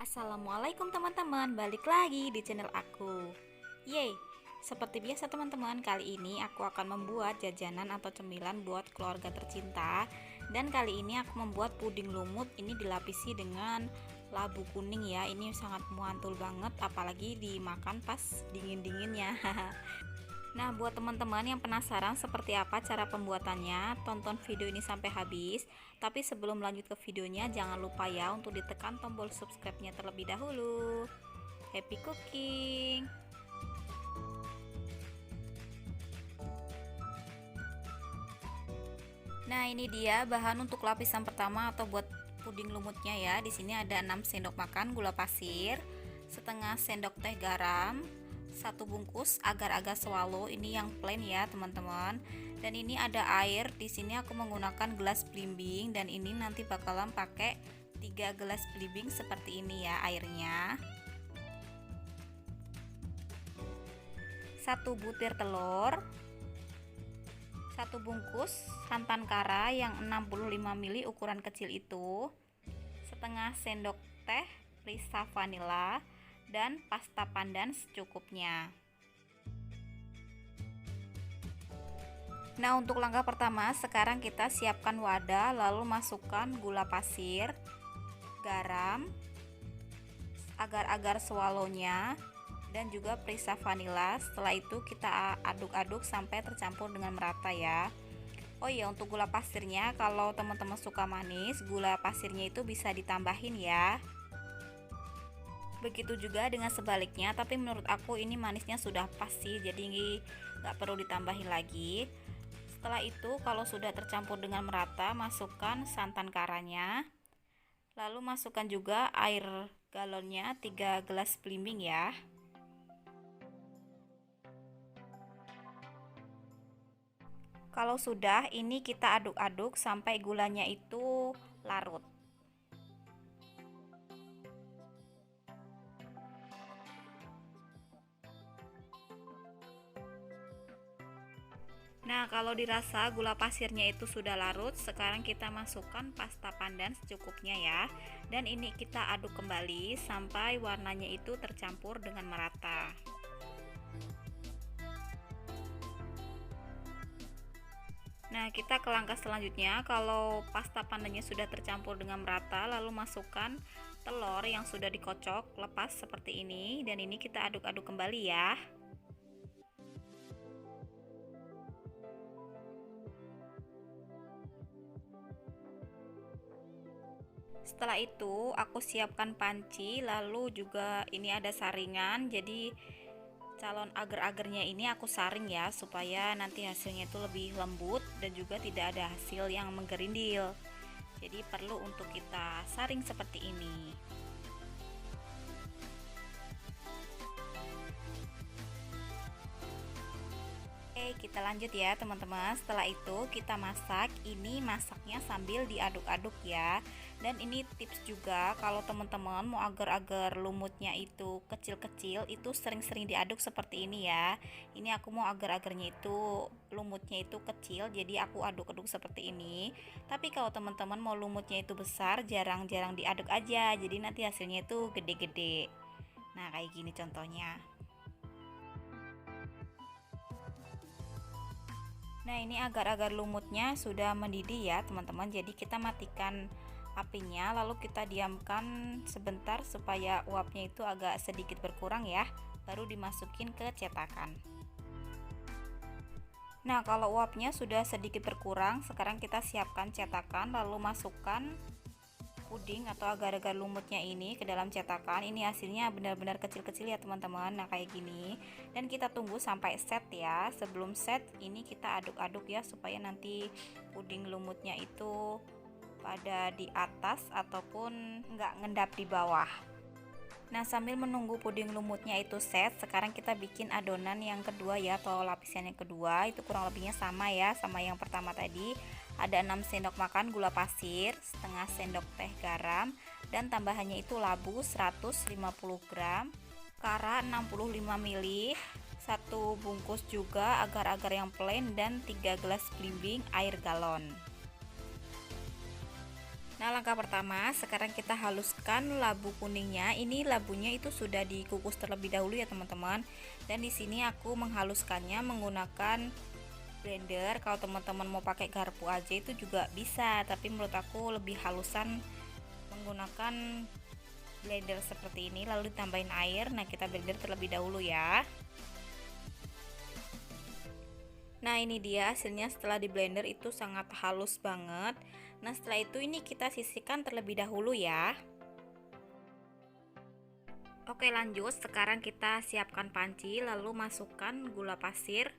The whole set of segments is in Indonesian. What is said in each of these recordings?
Assalamualaikum teman-teman, balik lagi di channel aku. Yeay, seperti biasa teman-teman, kali ini aku akan membuat jajanan atau cemilan buat keluarga tercinta. Dan kali ini aku membuat puding lumut, ini dilapisi dengan labu kuning ya. Ini sangat mantul banget, apalagi dimakan pas dingin-dinginnya. Nah, buat teman-teman yang penasaran seperti apa cara pembuatannya, tonton video ini sampai habis. Tapi sebelum lanjut ke videonya, jangan lupa ya untuk ditekan tombol subscribe-nya terlebih dahulu. Happy cooking! Nah, ini dia bahan untuk lapisan pertama atau buat puding lumutnya ya. Di sini ada 6 sendok makan gula pasir, setengah sendok teh garam, 1 bungkus agar-agar swallow, ini yang plain ya teman-teman. Dan ini ada air, di sini aku menggunakan gelas belimbing dan ini nanti bakalan pakai 3 gelas belimbing seperti ini ya airnya. 1 butir telur, 1 bungkus santan kara yang 65 ml ukuran kecil itu, setengah sendok teh perisa vanila, dan pasta pandan secukupnya. Nah, untuk langkah pertama, sekarang kita siapkan wadah, lalu masukkan gula pasir, garam, agar-agar swallownya, dan juga perisa vanila. Setelah itu kita aduk-aduk sampai tercampur dengan merata ya. Oh iya, untuk gula pasirnya, kalau teman-teman suka manis, gula pasirnya itu bisa ditambahin ya. Begitu juga dengan sebaliknya, tapi menurut aku ini manisnya sudah pas sih, jadi nggak perlu ditambahin lagi. Setelah itu, kalau sudah tercampur dengan merata, masukkan santan karanya, lalu masukkan juga air galonnya 3 gelas belimbing ya. Kalau sudah, ini kita aduk-aduk sampai gulanya itu larut. Nah, kalau dirasa gula pasirnya itu sudah larut, sekarang kita masukkan pasta pandan secukupnya ya. Dan ini kita aduk kembali sampai warnanya itu tercampur dengan merata. Nah, kita ke langkah selanjutnya. Kalau pasta pandannya sudah tercampur dengan merata, lalu masukkan telur yang sudah dikocok lepas seperti ini. Dan ini kita aduk-aduk kembali ya. Setelah itu aku siapkan panci, lalu juga ini ada saringan, jadi calon agar-agarnya ini aku saring ya, supaya nanti hasilnya itu lebih lembut dan juga tidak ada hasil yang menggerindil. Jadi perlu untuk kita saring seperti ini. Kita lanjut ya teman-teman. Setelah itu kita masak. Ini masaknya sambil diaduk-aduk ya. Dan ini tips juga, kalau teman-teman mau agar-agar lumutnya itu kecil-kecil, itu sering-sering diaduk seperti ini ya. Ini aku mau agar-agarnya itu lumutnya itu kecil, jadi aku aduk-aduk seperti ini. Tapi kalau teman-teman mau lumutnya itu besar, jarang-jarang diaduk aja, jadi nanti hasilnya itu gede-gede. Nah, kayak gini contohnya. Nah, ini agar-agar lumutnya sudah mendidih ya teman-teman, jadi kita matikan apinya, lalu kita diamkan sebentar supaya uapnya itu agak sedikit berkurang ya, baru dimasukin ke cetakan. Nah, kalau uapnya sudah sedikit berkurang, sekarang kita siapkan cetakan, lalu masukkan puding atau agar-agar lumutnya ini ke dalam cetakan. Ini hasilnya benar-benar kecil-kecil ya teman-teman. Nah, kayak gini. Dan kita tunggu sampai set ya. Sebelum set ini kita aduk-aduk ya, supaya nanti puding lumutnya itu pada di atas ataupun nggak ngendap di bawah. Nah, sambil menunggu puding lumutnya itu set, sekarang kita bikin adonan yang kedua ya, atau lapisan yang kedua. Itu kurang lebihnya sama ya, sama yang pertama tadi. Ada 6 sendok makan gula pasir, setengah sendok teh garam, dan tambahannya itu labu 150 gram, kara 65 ml, 1 bungkus juga agar-agar yang plain, dan 3 gelas belimbing air galon. Nah, langkah pertama, sekarang kita haluskan labu kuningnya. Ini labunya itu sudah dikukus terlebih dahulu ya, teman-teman. Dan di sini aku menghaluskannya menggunakan blender. Kalau teman-teman mau pakai garpu aja itu juga bisa, tapi menurut aku lebih halusan menggunakan blender seperti ini, lalu ditambahin air. Nah, kita blender terlebih dahulu ya. Nah, ini dia hasilnya setelah di blender, itu sangat halus banget. Nah, setelah itu ini kita sisihkan terlebih dahulu ya. Oke, lanjut. Sekarang kita siapkan panci, lalu masukkan gula pasir,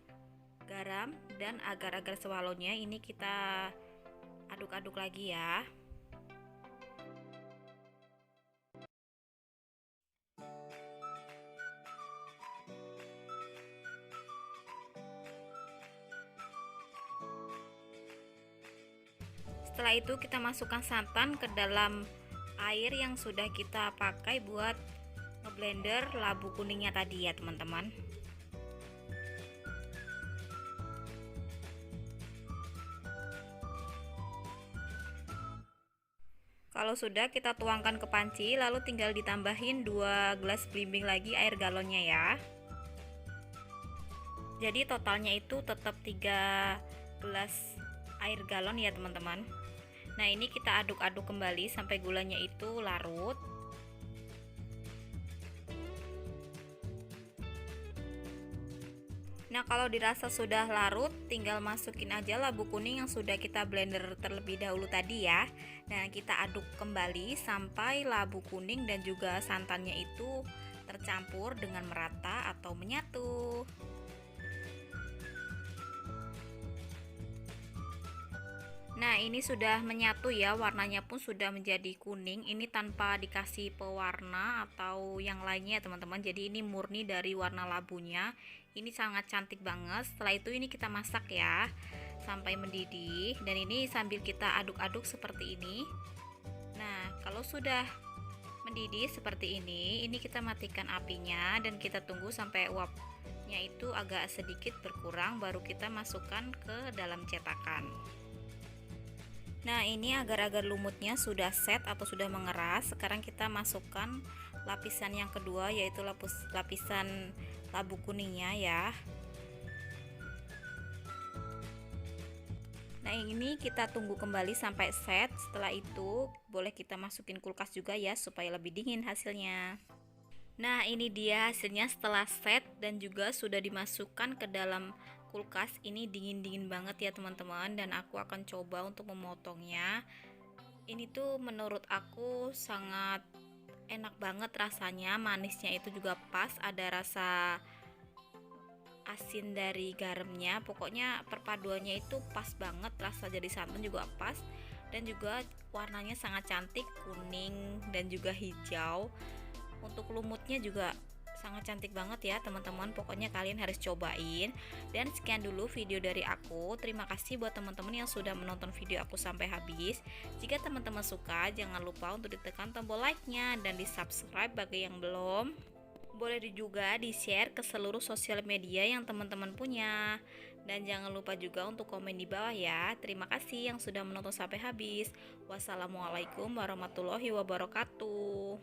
garam, dan agar-agar swallow-nya ini kita aduk-aduk lagi ya. Setelah itu kita masukkan santan ke dalam air yang sudah kita pakai buat ngeblender labu kuningnya tadi ya, teman-teman. Kalau sudah, kita tuangkan ke panci, lalu tinggal ditambahin 2 gelas belimbing lagi air galonnya ya. Jadi totalnya itu tetap 3 gelas air galon ya, teman-teman. Nah, ini kita aduk-aduk kembali sampai gulanya itu larut. Nah, kalau dirasa sudah larut, tinggal masukin aja labu kuning yang sudah kita blender terlebih dahulu tadi ya. Nah, kita aduk kembali sampai labu kuning dan juga santannya itu tercampur dengan merata atau menyatu. Nah, ini sudah menyatu ya, warnanya pun sudah menjadi kuning. Ini tanpa dikasih pewarna atau yang lainnya, teman-teman. Jadi ini murni dari warna labunya. Ini sangat cantik banget. Setelah itu ini kita masak ya sampai mendidih, dan ini sambil kita aduk-aduk seperti ini. Nah, kalau sudah mendidih seperti ini kita matikan apinya dan kita tunggu sampai uapnya itu agak sedikit berkurang, baru kita masukkan ke dalam cetakan. Nah, ini agar-agar lumutnya sudah set atau sudah mengeras. Sekarang kita masukkan lapisan yang kedua, yaitu lapisan labu kuningnya ya. Nah, ini kita tunggu kembali sampai set. Setelah itu boleh kita masukin kulkas juga ya, supaya lebih dingin hasilnya. Nah, ini dia hasilnya setelah set dan juga sudah dimasukkan ke dalam kulkas. Ini dingin-dingin banget ya, teman-teman, dan aku akan coba untuk memotongnya. Ini tuh menurut aku sangat enak banget rasanya, manisnya itu juga pas, ada rasa asin dari garamnya. Pokoknya perpaduannya itu pas banget, rasa jadi santan juga pas, dan juga warnanya sangat cantik, kuning dan juga hijau. Untuk lumutnya juga sangat cantik banget ya, teman-teman. Pokoknya kalian harus cobain. Dan sekian dulu video dari aku. Terima kasih buat teman-teman yang sudah menonton video aku sampai habis. Jika teman-teman suka, jangan lupa untuk ditekan tombol like-nya dan di subscribe bagi yang belum. Boleh juga di share ke seluruh sosial media yang teman-teman punya. Dan jangan lupa juga untuk komen di bawah ya. Terima kasih yang sudah menonton sampai habis. Wassalamualaikum warahmatullahi wabarakatuh.